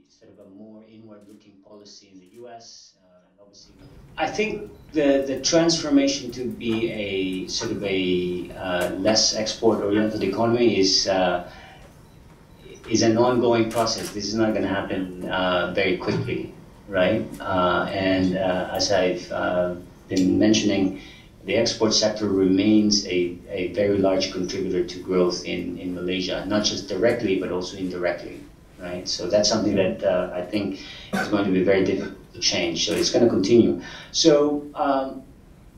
sort of a more inward-looking policy in the U.S. And obviously, I think the transformation to be a sort of a less export-oriented economy is an ongoing process. This is not going to happen very quickly, right? As I've been mentioning, the export sector remains a very large contributor to growth in Malaysia, not just directly, but also indirectly, right? So that's something that I think is going to be very difficult to change. So it's going to continue. So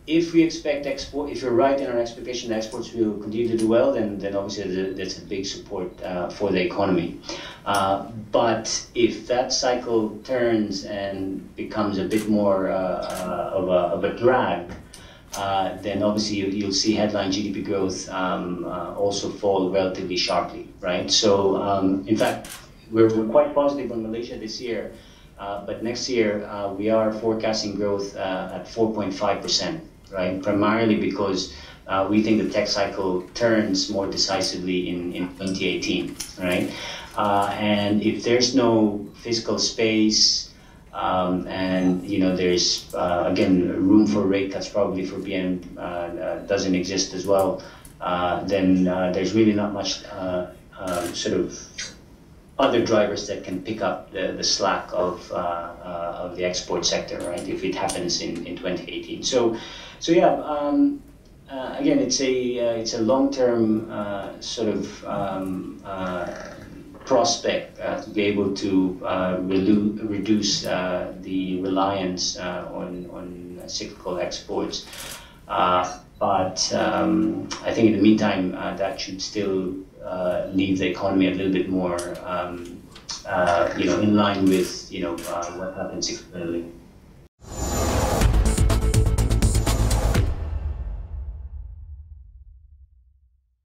if we expect if you're right in our expectation that exports will continue to do well, then obviously that's a big support for the economy. But if that cycle turns and becomes a bit more of a drag, then obviously you'll see headline GDP growth also fall relatively sharply, right? So in fact, we're quite positive on Malaysia this year, but next year we are forecasting growth at 4.5%, right? Primarily because we think the tech cycle turns more decisively in 2018, right? And if there's no fiscal space, and there's again room for rate cuts probably for BM doesn't exist as well, then there's really not much sort of other drivers that can pick up the slack of the export sector, right? If it happens in 2018. So yeah. Again, it's a long-term sort of prospect to be able to reduce the reliance on cyclical exports. But I think in the meantime, that should still leave the economy a little bit more, in line with what happened cyclically.